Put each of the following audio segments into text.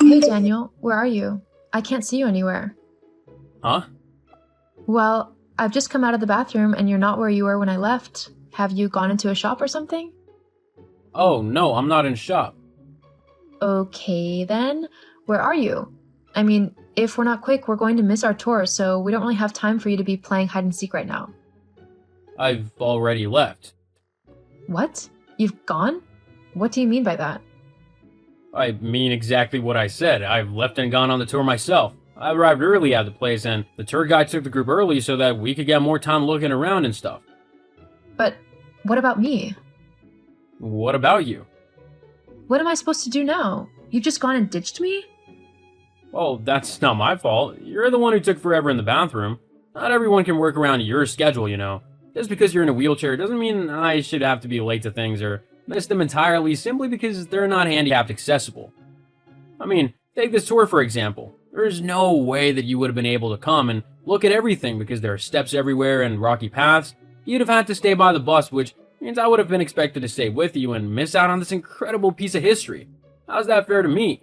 Hey Daniel, where are you? I can't see you anywhere. Huh? Well, I've just come out of the bathroom and you're not where you were when I left. Have you gone into a shop or something? Oh, no, I'm not in shop. Okay then, where are you? I mean, if we're not quick, we're going to miss our tour, so we don't really have time for you to be playing hide and seek right now. I've already left. What? You've gone? What do you mean by that? I mean exactly what I said. I've left and gone on the tour myself. I arrived early at the place, and the tour guide took the group early so that we could get more time looking around and stuff. But what about me? What about you? What am I supposed to do now? You've just gone and ditched me? Well, that's not my fault. You're the one who took forever in the bathroom. Not everyone can work around your schedule, you know. Just because you're in a wheelchair doesn't mean I should have to be late to things or miss them entirely simply because they're not handicapped accessible. I mean, take this tour for example. There's no way that you would have been able to come and look at everything because there are steps everywhere and rocky paths. You'd have had to stay by the bus, which means I would have been expected to stay with you and miss out on this incredible piece of history. How's that fair to me?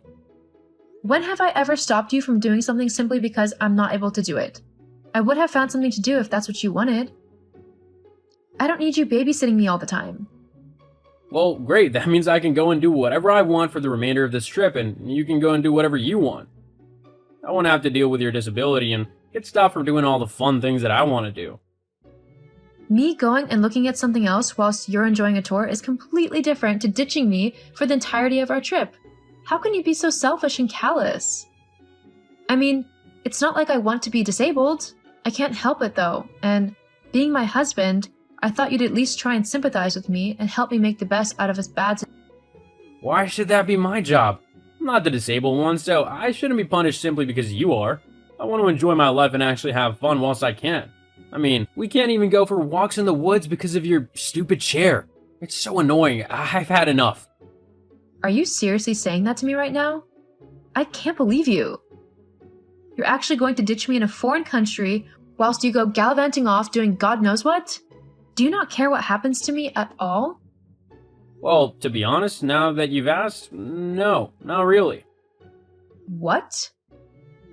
When have I ever stopped you from doing something simply because I'm not able to do it? I would have found something to do if that's what you wanted. I don't need you babysitting me all the time. Well, great. That means I can go and do whatever I want for the remainder of this trip, and you can go and do whatever you want. I won't have to deal with your disability and get stopped from doing all the fun things that I want to do. Me going and looking at something else whilst you're enjoying a tour is completely different to ditching me for the entirety of our trip. How can you be so selfish and callous? I mean, it's not like I want to be disabled. I can't help it though, and being my husband, I thought you'd at least try and sympathize with me and help me make the best out of a bad situation. Why should that be my job? I'm not the disabled one, so I shouldn't be punished simply because you are. I want to enjoy my life and actually have fun whilst I can. I mean, we can't even go for walks in the woods because of your stupid chair. It's so annoying. I've had enough. Are you seriously saying that to me right now? I can't believe you. You're actually going to ditch me in a foreign country whilst you go gallivanting off doing God knows what? Do you not care what happens to me at all? Well, to be honest, now that you've asked, no, not really. What?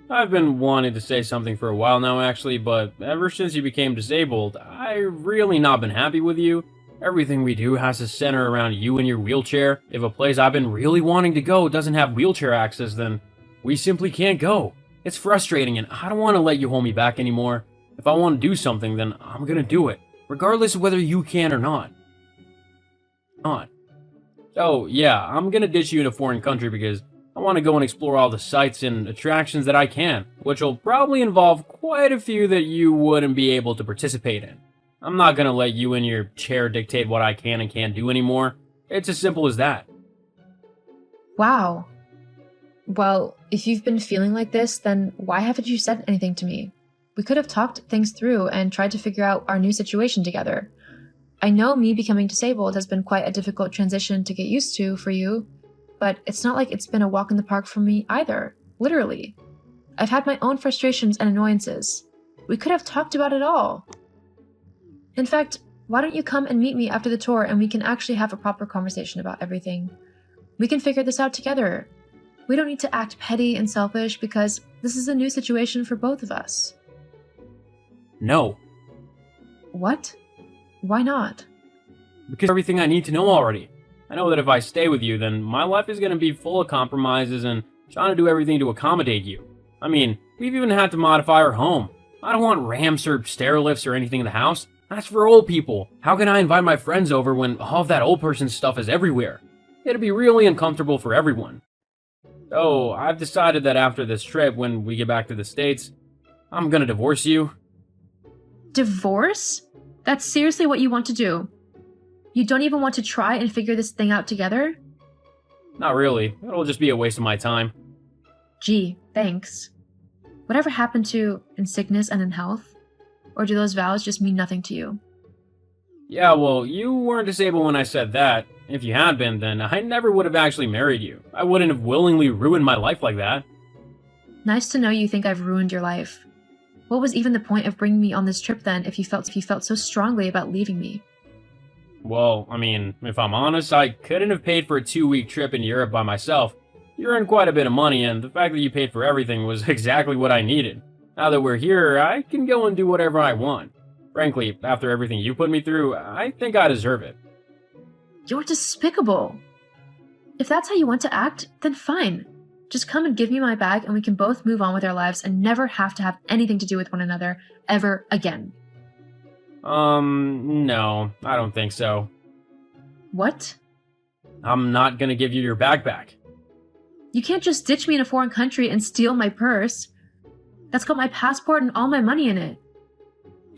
I've been wanting to say something for a while now, actually, but ever since you became disabled, I've really not been happy with you. Everything we do has to center around you and your wheelchair. If a place I've been really wanting to go doesn't have wheelchair access, then we simply can't go. It's frustrating, and I don't want to let you hold me back anymore. If I want to do something, then I'm gonna do it, regardless of whether you can or not. So, yeah, I'm gonna ditch you in a foreign country because I want to go and explore all the sights and attractions that I can, which will probably involve quite a few that you wouldn't be able to participate in. I'm not gonna let you and your chair dictate what I can and can't do anymore. It's as simple as that. Wow. Well, if you've been feeling like this, then why haven't you said anything to me? We could have talked things through and tried to figure out our new situation together. I know me becoming disabled has been quite a difficult transition to get used to for you, but it's not like it's been a walk in the park for me either, literally. I've had my own frustrations and annoyances. We could have talked about it all. In fact, why don't you come and meet me after the tour and we can actually have a proper conversation about everything? We can figure this out together. We don't need to act petty and selfish because this is a new situation for both of us. No, What? Why not? because everything I need to know already. I know that if I stay with you, then my life is gonna be full of compromises and trying to do everything to accommodate you. I mean, we've even had to modify our home. I don't want ramps or stair lifts or anything in the house. That's for old people. How can I invite my friends over when all of that old person stuff is everywhere? It'd be really uncomfortable for everyone. So, I've decided that after this trip, when we get back to the States, I'm gonna divorce you. Divorce? That's seriously what you want to do? You don't even want to try and figure this thing out together? Not really. It'll just be a waste of my time. Gee, thanks. Whatever happened to in sickness and in health? Or do those vows just mean nothing to you? Yeah, well, you weren't disabled when I said that. If you had been, then I never would have actually married you. I wouldn't have willingly ruined my life like that. Nice to know you think I've ruined your life. What was even the point of bringing me on this trip then if you felt so strongly about leaving me? Well, I mean, if I'm honest, I couldn't have paid for a 2-week trip in Europe by myself. You earn quite a bit of money, and the fact that you paid for everything was exactly what I needed. Now that we're here, I can go and do whatever I want. Frankly, after everything you put me through, I think I deserve it. You're despicable. If that's how you want to act, then fine. Just come and give me my bag and we can both move on with our lives and never have to have anything to do with one another ever again. No, I don't think so. What? I'm not gonna give you your bag back. You can't just ditch me in a foreign country and steal my purse. That's got my passport and all my money in it.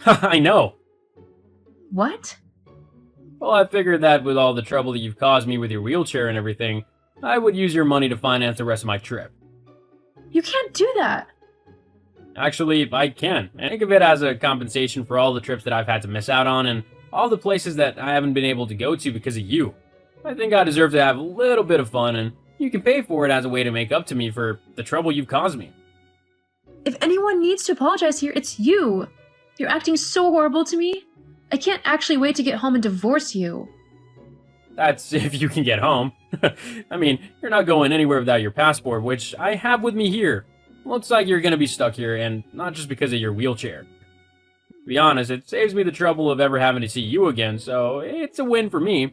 I know. What? Well, I figured that with all the trouble that you've caused me with your wheelchair and everything, I would use your money to finance the rest of my trip. You can't do that. Actually, I can. Think of it as a compensation for all the trips that I've had to miss out on and all the places that I haven't been able to go to because of you. I think I deserve to have a little bit of fun, and you can pay for it as a way to make up to me for the trouble you've caused me. If anyone needs to apologize here, it's you. You're acting so horrible to me. I can't actually wait to get home and divorce you. That's if you can get home. I mean, you're not going anywhere without your passport, which I have with me here. Looks like you're gonna be stuck here, and not just because of your wheelchair. To be honest, it saves me the trouble of ever having to see you again, so it's a win for me.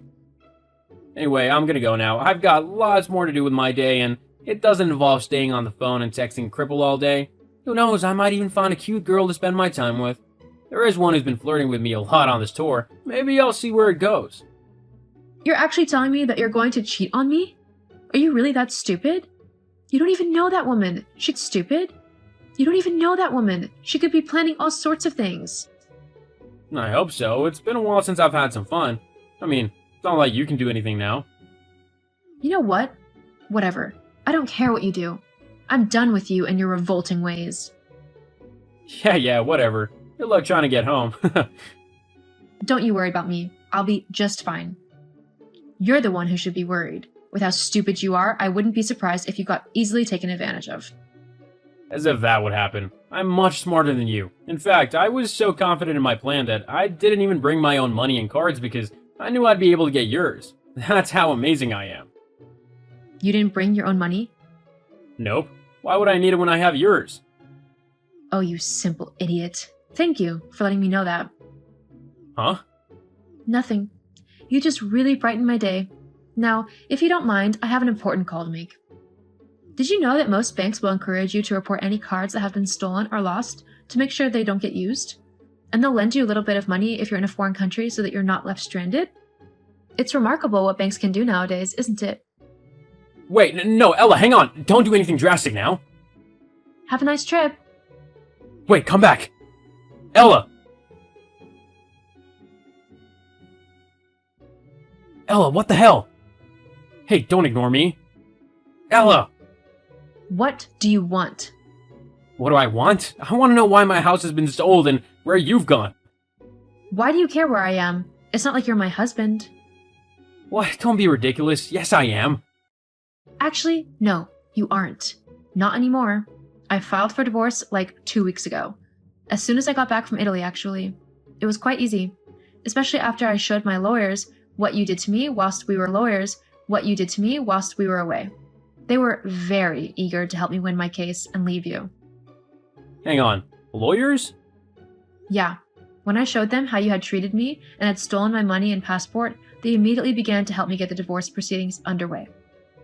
Anyway, I'm gonna go now. I've got lots more to do with my day, and it doesn't involve staying on the phone and texting Cripple all day. Who knows, I might even find a cute girl to spend my time with. There is one who's been flirting with me a lot on this tour. Maybe I'll see where it goes. You're actually telling me that you're going to cheat on me? Are you really that stupid? You don't even know that woman. She's stupid. You don't even know that woman. She could be planning all sorts of things. I hope so. It's been a while since I've had some fun. I mean, it's not like you can do anything now. You know what? Whatever. I don't care what you do. I'm done with you and your revolting ways. Yeah, whatever. Good luck trying to get home. Don't you worry about me. I'll be just fine. You're the one who should be worried. With how stupid you are, I wouldn't be surprised if you got easily taken advantage of. As if that would happen. I'm much smarter than you. In fact, I was so confident in my plan that I didn't even bring my own money and cards because I knew I'd be able to get yours. That's how amazing I am. You didn't bring your own money? Nope. Why would I need it when I have yours? Oh, you simple idiot. Thank you for letting me know that. Huh? Nothing. You just really brightened my day. Now, if you don't mind, I have an important call to make. Did you know that most banks will encourage you to report any cards that have been stolen or lost to make sure they don't get used? And they'll lend you a little bit of money if you're in a foreign country so that you're not left stranded? It's remarkable what banks can do nowadays, isn't it? Wait, no, Ella, hang on. Don't do anything drastic now. Have a nice trip. Wait, come back. Ella! Ella, what the hell? Hey, don't ignore me. Ella! What do you want? What do I want? I want to know why my house has been sold and where you've gone. Why do you care where I am? It's not like you're my husband. What? Don't be ridiculous. Yes, I am. Actually, no, you aren't. Not anymore. I filed for divorce like 2 weeks ago. As soon as I got back from Italy, actually. It was quite easy. Especially after I showed my lawyers what you did to me whilst we were lawyers, what you did to me whilst we were away. They were very eager to help me win my case and leave you. Hang on. Lawyers? Yeah. When I showed them how you had treated me and had stolen my money and passport, they immediately began to help me get the divorce proceedings underway.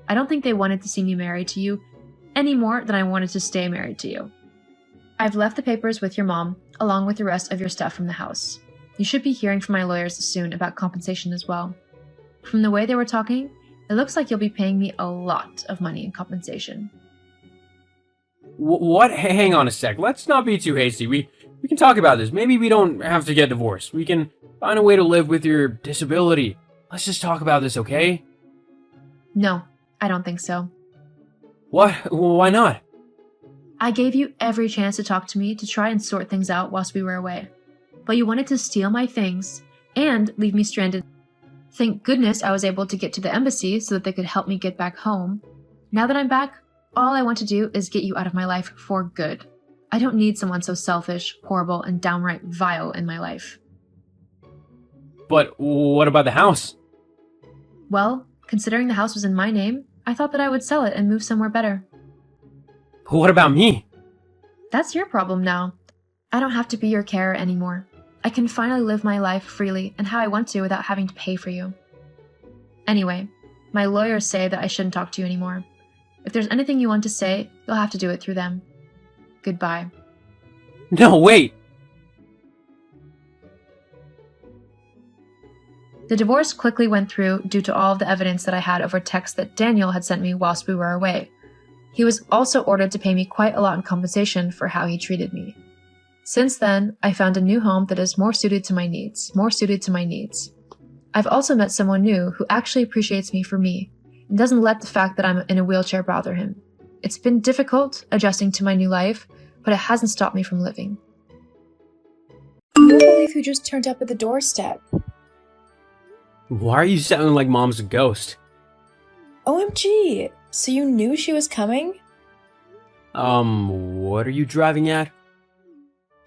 I don't think they wanted to see me married to you any more than I wanted to stay married to you. I've left the papers with your mom, along with the rest of your stuff from the house. You should be hearing from my lawyers soon about compensation as well. From the way they were talking, it looks like you'll be paying me a lot of money in compensation. What? Hang on a sec. Let's not be too hasty. We can talk about this. Maybe we don't have to get divorced. We can find a way to live with your disability. Let's just talk about this, okay? No, I don't think so. What? Why not? I gave you every chance to talk to me to try and sort things out whilst we were away. But you wanted to steal my things and leave me stranded. Thank goodness I was able to get to the embassy so that they could help me get back home. Now that I'm back, all I want to do is get you out of my life for good. I don't need someone so selfish, horrible, and downright vile in my life. But what about the house? Well, considering the house was in my name, I thought that I would sell it and move somewhere better. What about me? That's your problem now. I don't have to be your carer anymore. I can finally live my life freely and how I want to without having to pay for you. Anyway, my lawyers say that I shouldn't talk to you anymore. If there's anything you want to say, you'll have to do it through them. Goodbye. No, wait! The divorce quickly went through due to all of the evidence that I had over texts that Daniel had sent me whilst we were away. He was also ordered to pay me quite a lot in compensation for how he treated me. Since then, I found a new home that is more suited to my needs. I've also met someone new who actually appreciates me for me and doesn't let the fact that I'm in a wheelchair bother him. It's been difficult adjusting to my new life, but it hasn't stopped me from living. I can't believe who just turned up at the doorstep. Why are you sounding like Mom's a ghost? OMG! So you knew she was coming? What are you driving at?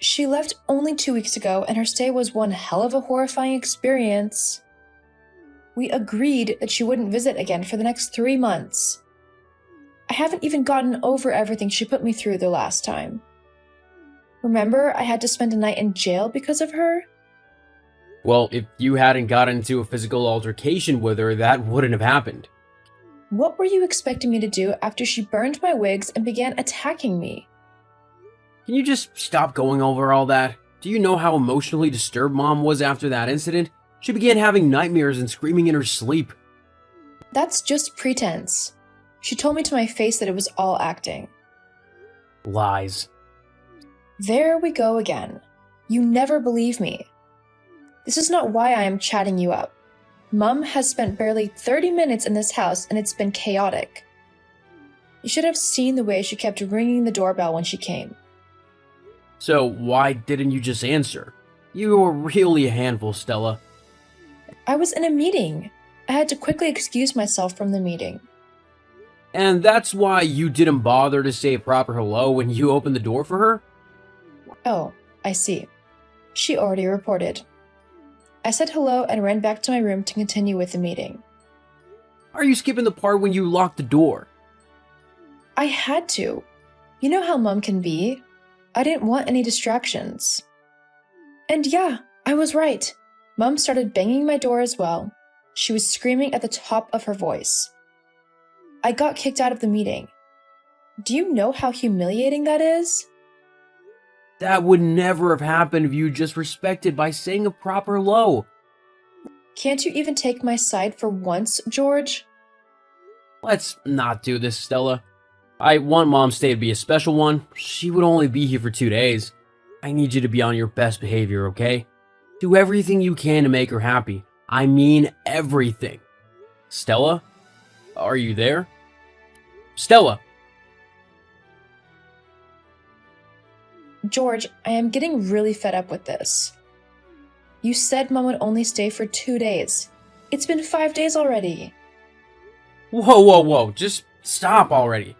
She left only 2 weeks ago, and her stay was one hell of a horrifying experience. We agreed that she wouldn't visit again for the next 3 months. I haven't even gotten over everything she put me through the last time. Remember, I had to spend a night in jail because of her? Well, if you hadn't gotten into a physical altercation with her, that wouldn't have happened. What were you expecting me to do after she burned my wigs and began attacking me? Can you just stop going over all that? Do you know how emotionally disturbed Mom was after that incident? She began having nightmares and screaming in her sleep. That's just pretense. She told me to my face that it was all acting. Lies. There we go again. You never believe me. This is not why I am chatting you up. Mum has spent barely 30 minutes in this house and it's been chaotic. You should have seen the way she kept ringing the doorbell when she came. So why didn't you just answer? You were really a handful, Stella. I was in a meeting. I had to quickly excuse myself from the meeting. And that's why you didn't bother to say a proper hello when you opened the door for her? Oh, I see. She already reported. I said hello and ran back to my room to continue with the meeting. Are you skipping the part when you locked the door? I had to. You know how Mum can be. I didn't want any distractions. And yeah, I was right. Mum started banging my door as well. She was screaming at the top of her voice. I got kicked out of the meeting. Do you know how humiliating that is? That would never have happened if you just respected by saying a proper hello. Can't you even take my side for once, George? Let's not do this, Stella. I want Mom's day to be a special one. She would only be here for 2 days. I need you to be on your best behavior, okay? Do everything you can to make her happy. I mean everything. Stella? Are you there? Stella! George, I am getting really fed up with this. You said Mum would only stay for 2 days. It's been 5 days already. Whoa. Just stop already.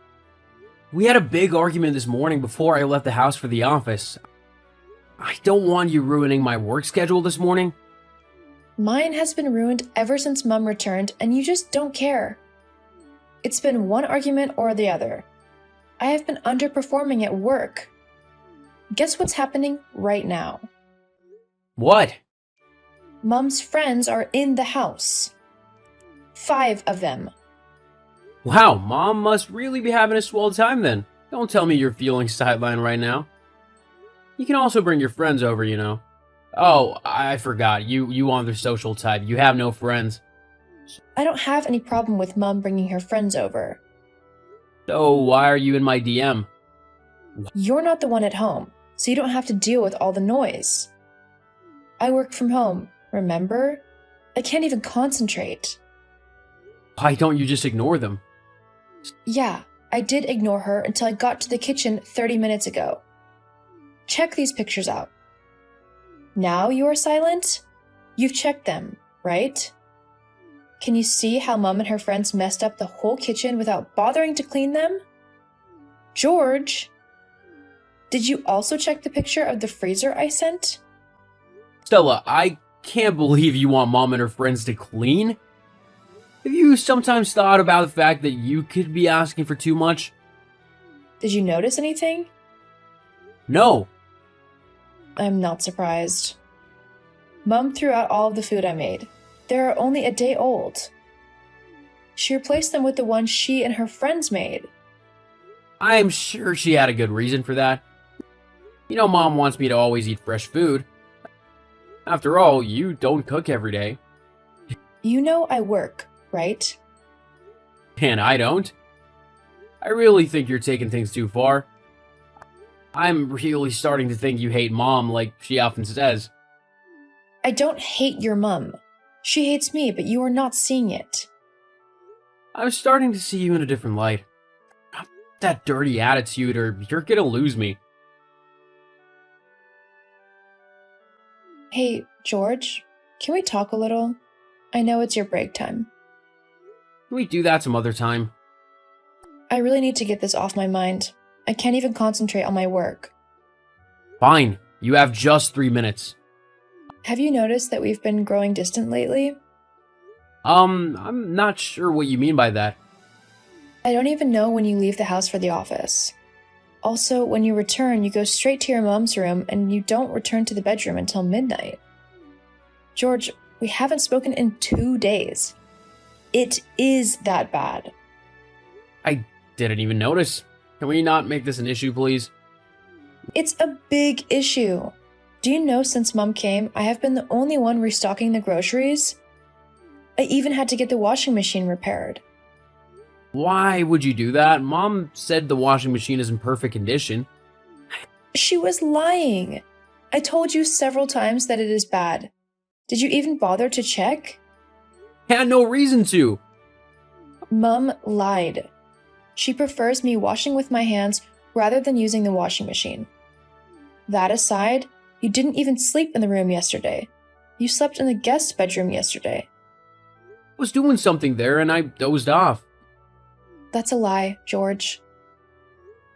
We had a big argument this morning before I left the house for the office. I don't want you ruining my work schedule this morning. Mine has been ruined ever since Mum returned, and you just don't care. It's been one argument or the other. I have been underperforming at work. Guess what's happening right now? What? Mum's friends are in the house. 5 of them. Wow, Mom must really be having a swell time then. Don't tell me you're feeling sidelined right now. You can also bring your friends over, you know. Oh, I forgot. You aren't their social type. You have no friends. I don't have any problem with Mum bringing her friends over. So why are you in my DM? You're not the one at home, so you don't have to deal with all the noise. I work from home, remember? I can't even concentrate. Why don't you just ignore them? Yeah, I did ignore her until I got to the kitchen 30 minutes ago. Check these pictures out. Now you are silent? You've checked them, right? Can you see how Mum and her friends messed up the whole kitchen without bothering to clean them? George, did you also check the picture of the freezer I sent? Stella, I can't believe you want Mom and her friends to clean. Have you sometimes thought about the fact that you could be asking for too much? Did you notice anything? No. I'm not surprised. Mom threw out all of the food I made. They're only a day old. She replaced them with the ones she and her friends made. I'm sure she had a good reason for that. You know, Mom wants me to always eat fresh food. After all, you don't cook every day. You know I work, right? And I don't. I really think you're taking things too far. I'm really starting to think you hate Mom like she often says. I don't hate your mum. She hates me, but you are not seeing it. I'm starting to see you in a different light. That dirty attitude or you're gonna lose me. Hey, George, can we talk a little? I know it's your break time. Can we do that some other time? I really need to get this off my mind. I can't even concentrate on my work. Fine. You have just 3 minutes. Have you noticed that we've been growing distant lately? I'm not sure what you mean by that. I don't even know when you leave the house for the office. Also, when you return, you go straight to your mom's room and you don't return to the bedroom until midnight. George, we haven't spoken in 2 days. It is that bad. I didn't even notice. Can we not make this an issue, please? It's a big issue. Do you know since Mom came, I have been the only one restocking the groceries? I even had to get the washing machine repaired. Why would you do that? Mom said the washing machine is in perfect condition. She was lying. I told you several times that it is bad. Did you even bother to check? Had no reason to. Mum lied. She prefers me washing with my hands rather than using the washing machine. That aside, you didn't even sleep in the room yesterday. You slept in the guest bedroom yesterday. I was doing something there and I dozed off. That's a lie, George.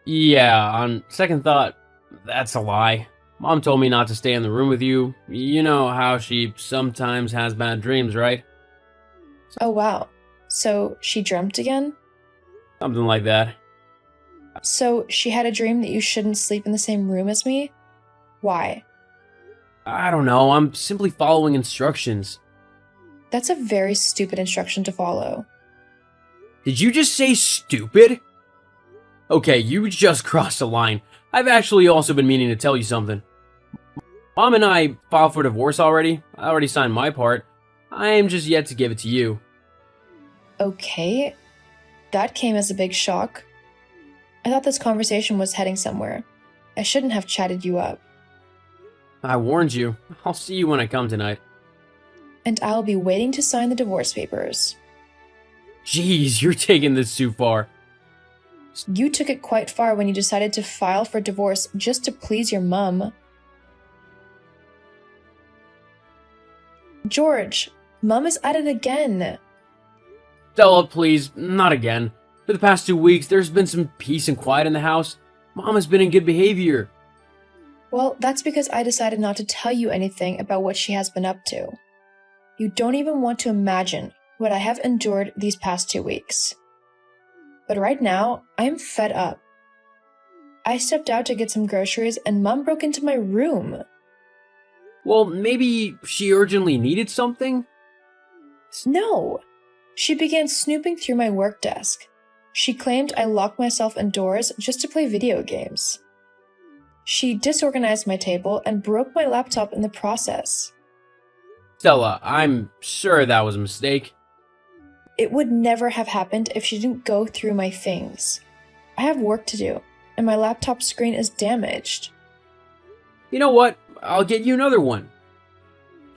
Yeah, on second thought, that's a lie. Mom told me not to stay in the room with you. You know how she sometimes has bad dreams, right? Oh wow. So she dreamt again? Something like that. So she had a dream that you shouldn't sleep in the same room as me? Why? I don't know, I'm simply following instructions. That's a very stupid instruction to follow. Did you just say stupid? Okay, you just crossed a line. I've actually also been meaning to tell you something. Mom and I filed for divorce already. I already signed my part. I am just yet to give it to you. Okay. That came as a big shock. I thought this conversation was heading somewhere. I shouldn't have chatted you up. I warned you. I'll see you when I come tonight. And I'll be waiting to sign the divorce papers. Jeez, you're taking this too far. You took it quite far when you decided to file for divorce just to please your mum. George, Mum is at it again. Stella, please, not again. For the past 2 weeks, there's been some peace and quiet in the house. Mom has been in good behavior. Well, that's because I decided not to tell you anything about what she has been up to. You don't even want to imagine what I have endured these past 2 weeks. But right now, I am fed up. I stepped out to get some groceries and Mum broke into my room. Well, maybe she urgently needed something? No! She began snooping through my work desk. She claimed I locked myself indoors just to play video games. She disorganized my table and broke my laptop in the process. Stella, I'm sure that was a mistake. It would never have happened if she didn't go through my things. I have work to do, and my laptop screen is damaged. You know what? I'll get you another one.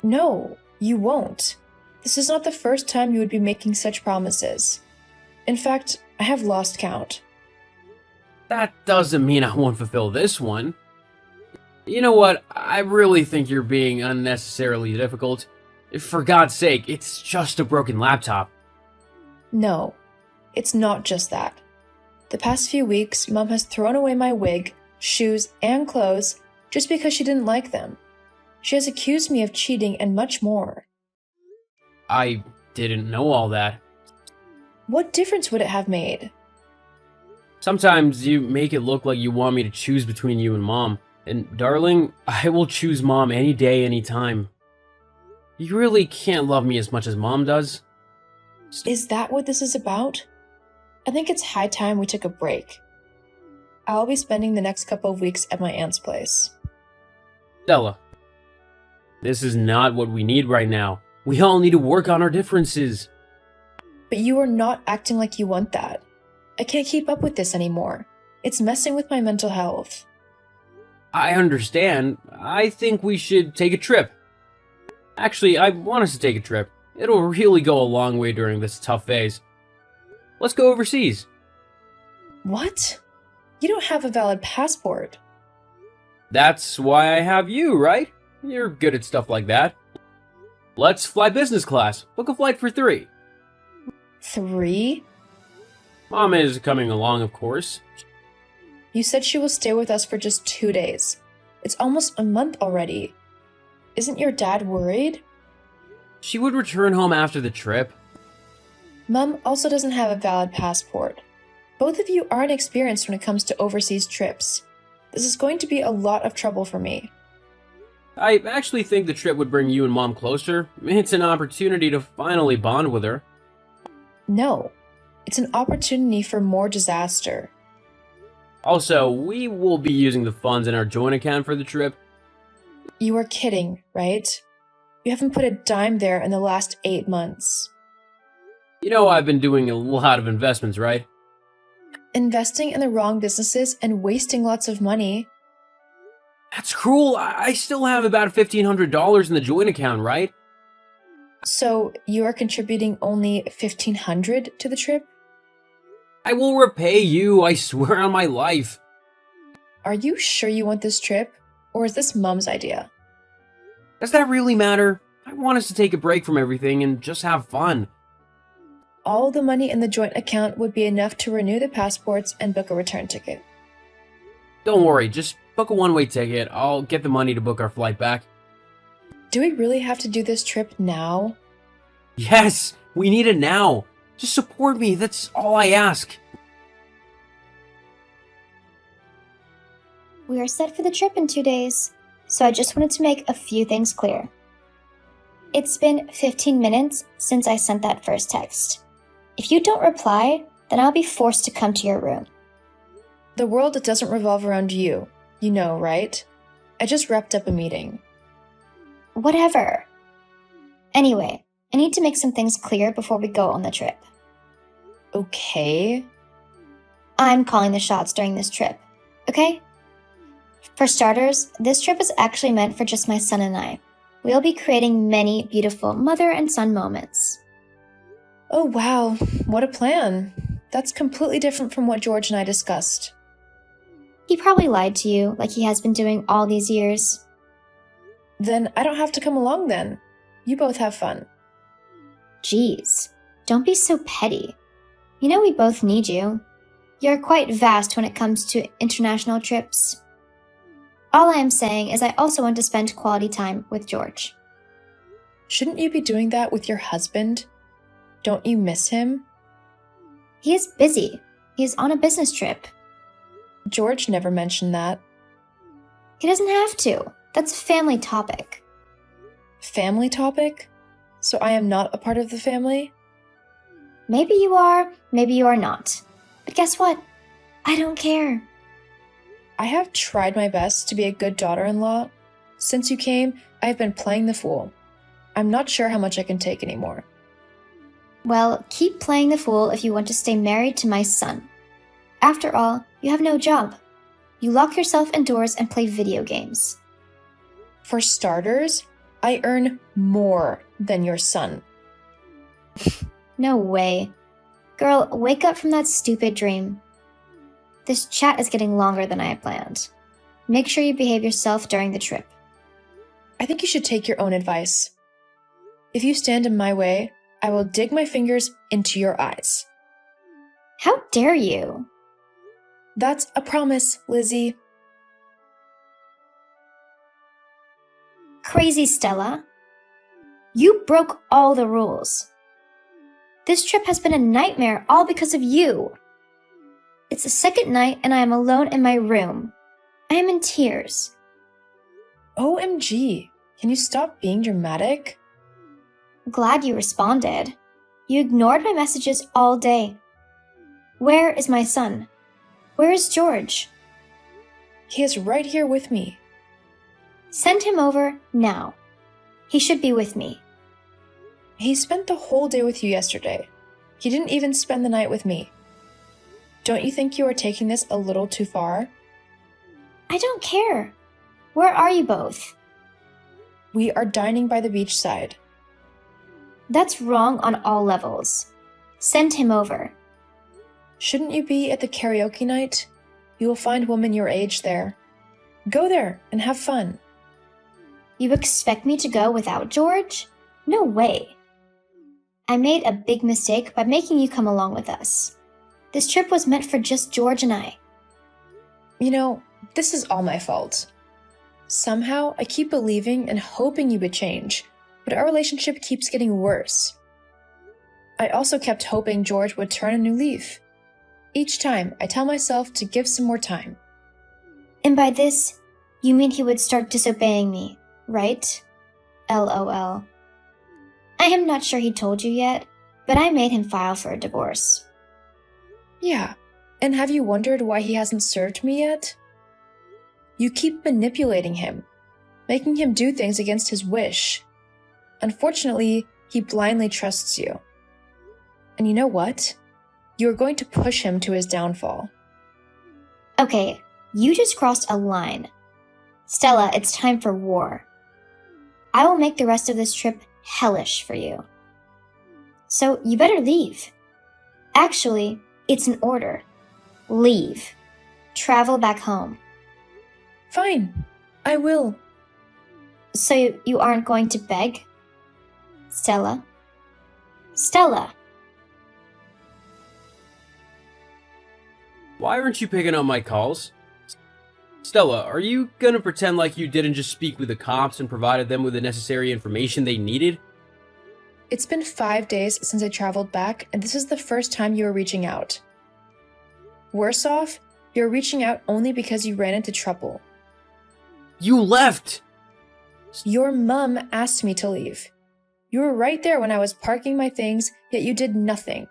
No, you won't. This is not the first time you would be making such promises. In fact, I have lost count. That doesn't mean I won't fulfill this one. You know what? I really think you're being unnecessarily difficult. For God's sake, it's just a broken laptop. No, it's not just that. The past few weeks, Mom has thrown away my wig, shoes, and clothes just because she didn't like them. She has accused me of cheating and much more. I didn't know all that. What difference would it have made? Sometimes you make it look like you want me to choose between you and Mom. And darling, I will choose Mom any day, any time. You really can't love me as much as Mom does. Is that what this is about? I think it's high time we took a break. I'll be spending the next couple of weeks at my aunt's place. Stella, this is not what we need right now. We all need to work on our differences. But you are not acting like you want that. I can't keep up with this anymore. It's messing with my mental health. I understand. I think we should take a trip. Actually, I want us to take a trip. It'll really go a long way during this tough phase. Let's go overseas. What? You don't have a valid passport. That's why I have you, right? You're good at stuff like that. Let's fly business class. Book a flight for 3. 3? Mom is coming along, of course. You said she will stay with us for just 2 days. It's almost a month already. Isn't your dad worried? She would return home after the trip. Mom also doesn't have a valid passport. Both of you aren't experienced when it comes to overseas trips. This is going to be a lot of trouble for me. I actually think the trip would bring you and Mom closer. It's an opportunity to finally bond with her. No, it's an opportunity for more disaster. Also, we will be using the funds in our joint account for the trip. You are kidding, right? You haven't put a dime there in the last 8 months. You know I've been doing a lot of investments, right? Investing in the wrong businesses and wasting lots of money. That's cruel. I still have about $1,500 in the joint account, right? So you are contributing only $1,500 to the trip? I will repay you, I swear on my life. Are you sure you want this trip? Or is this Mom's idea? Does that really matter? I want us to take a break from everything and just have fun. All the money in the joint account would be enough to renew the passports and book a return ticket. Don't worry, just book a one-way ticket. I'll get the money to book our flight back. Do we really have to do this trip now? Yes, we need it now. Just support me, that's all I ask. We are set for the trip in 2 days, so I just wanted to make a few things clear. It's been 15 minutes since I sent that first text. If you don't reply, then I'll be forced to come to your room. The world doesn't revolve around you. You know, right? I just wrapped up a meeting. Whatever. Anyway, I need to make some things clear before we go on the trip. Okay. I'm calling the shots during this trip, okay? For starters, this trip is actually meant for just my son and I. We'll be creating many beautiful mother and son moments. Oh wow, what a plan. That's completely different from what George and I discussed. He probably lied to you, like he has been doing all these years. Then I don't have to come along then. You both have fun. Jeez, don't be so petty. You know we both need you. You're quite vast when it comes to international trips. All I am saying is I also want to spend quality time with George. Shouldn't you be doing that with your husband? Don't you miss him? He is busy. He is on a business trip. George never mentioned that. He doesn't have to. That's a family topic. Family topic? So I am not a part of the family? Maybe you are, maybe you are not. But guess what? I don't care. I have tried my best to be a good daughter-in-law. Since you came, I have been playing the fool. I'm not sure how much I can take anymore. Well, keep playing the fool if you want to stay married to my son. After all, you have no job. You lock yourself indoors and play video games. For starters, I earn more than your son. No way. Girl, wake up from that stupid dream. This chat is getting longer than I had planned. Make sure you behave yourself during the trip. I think you should take your own advice. If you stand in my way, I will dig my fingers into your eyes. How dare you? That's a promise, Lizzie. Crazy Stella. You broke all the rules. This trip has been a nightmare all because of you. It's the second night and I am alone in my room. I am in tears. OMG, can you stop being dramatic? Glad you responded. You ignored my messages all day. Where is my son? Where is George? He is right here with me. Send him over now. He should be with me. He spent the whole day with you yesterday. He didn't even spend the night with me. Don't you think you are taking this a little too far? I don't care. Where are you both? We are dining by the beachside. That's wrong on all levels. Send him over. Shouldn't you be at the karaoke night? You will find women your age there. Go there and have fun. You expect me to go without George? No way. I made a big mistake by making you come along with us. This trip was meant for just George and I. You know, this is all my fault. Somehow, I keep believing and hoping you would change, but our relationship keeps getting worse. I also kept hoping George would turn a new leaf. Each time, I tell myself to give some more time. And by this, you mean he would start disobeying me, right? LOL. I am not sure he told you yet, but I made him file for a divorce. Yeah, and have you wondered why he hasn't served me yet? You keep manipulating him, making him do things against his wish. Unfortunately, he blindly trusts you. And you know what? You are going to push him to his downfall. Okay, you just crossed a line. Stella, it's time for war. I will make the rest of this trip hellish for you. So you better leave. Actually, it's an order. Leave. Travel back home. Fine, I will. So you aren't going to beg? Stella? Stella! Why aren't you picking up my calls? Stella, are you gonna pretend like you didn't just speak with the cops and provided them with the necessary information they needed? It's been 5 days since I traveled back, and this is the first time you are reaching out. Worse off, you're reaching out only because you ran into trouble. You left! Your mum asked me to leave. You were right there when I was parking my things, yet you did nothing.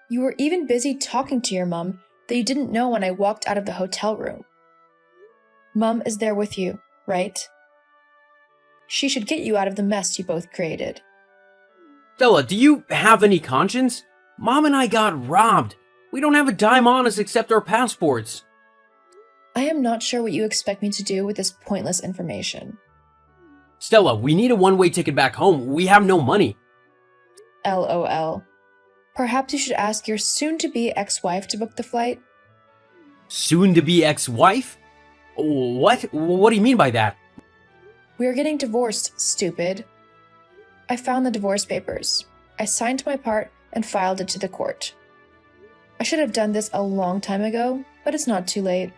You were even busy talking to your mum that you didn't know when I walked out of the hotel room. Mum is there with you, right? She should get you out of the mess you both created. Stella, do you have any conscience? Mom and I got robbed. We don't have a dime on us except our passports. I am not sure what you expect me to do with this pointless information. Stella, we need a one-way ticket back home. We have no money. LOL. Perhaps you should ask your soon-to-be ex-wife to book the flight? Soon-to-be ex-wife? What? What do you mean by that? We are getting divorced, stupid. I found the divorce papers. I signed my part and filed it to the court. I should have done this a long time ago, but it's not too late.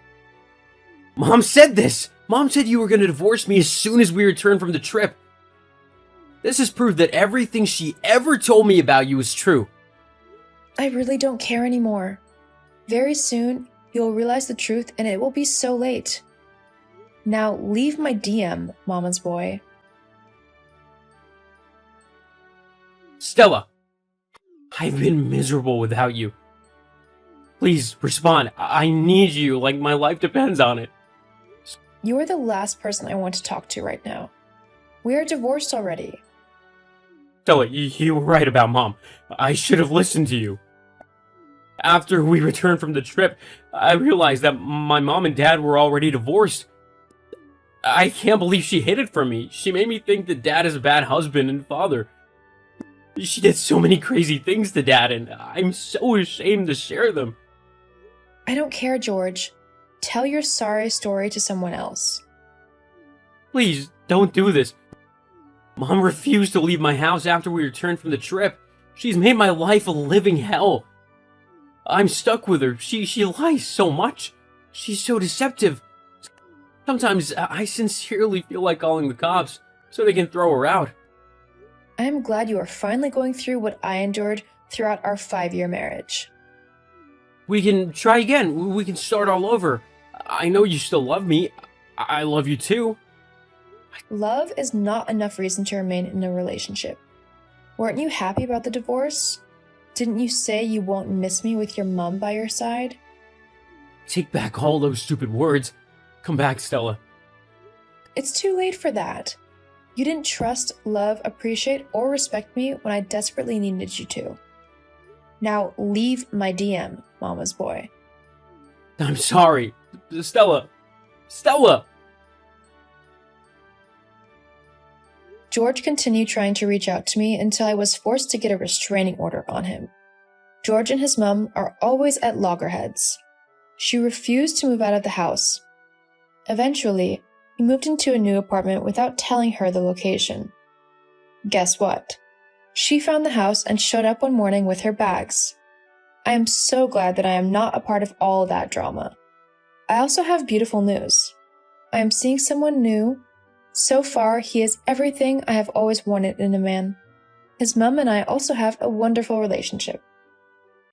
Mom said this! Mom said you were going to divorce me as soon as we returned from the trip. This is proof that everything she ever told me about you is true. I really don't care anymore. Very soon, you'll realize the truth and it will be so late. Now leave my DM, Mama's boy. Stella, I've been miserable without you. Please, respond. I need you like my life depends on it. You are the last person I want to talk to right now. We are divorced already. Stella, you were right about Mom. I should have listened to you. After we returned from the trip, I realized that my mom and dad were already divorced. I can't believe she hid it from me. She made me think that Dad is a bad husband and father. She did so many crazy things to Dad, and I'm so ashamed to share them. I don't care, George. Tell your sorry story to someone else. Please, don't do this. Mom refused to leave my house after we returned from the trip. She's made my life a living hell. I'm stuck with her. She lies so much. She's so deceptive. Sometimes I sincerely feel like calling the cops so they can throw her out. I am glad you are finally going through what I endured throughout our 5-year marriage. We can try again. We can start all over. I know you still love me. I love you too. Love is not enough reason to remain in a relationship. Weren't you happy about the divorce? Didn't you say you won't miss me with your mom by your side? Take back all those stupid words. Come back, Stella. It's too late for that. You didn't trust, love, appreciate, or respect me when I desperately needed you to. Now leave my DM, Mama's boy. I'm sorry. Stella. Stella! George continued trying to reach out to me until I was forced to get a restraining order on him. George and his mom are always at loggerheads. She refused to move out of the house. Eventually, he moved into a new apartment without telling her the location. Guess what? She found the house and showed up one morning with her bags. I am so glad that I am not a part of all that drama. I also have beautiful news. I am seeing someone new. So far, he is everything I have always wanted in a man. His mom and I also have a wonderful relationship.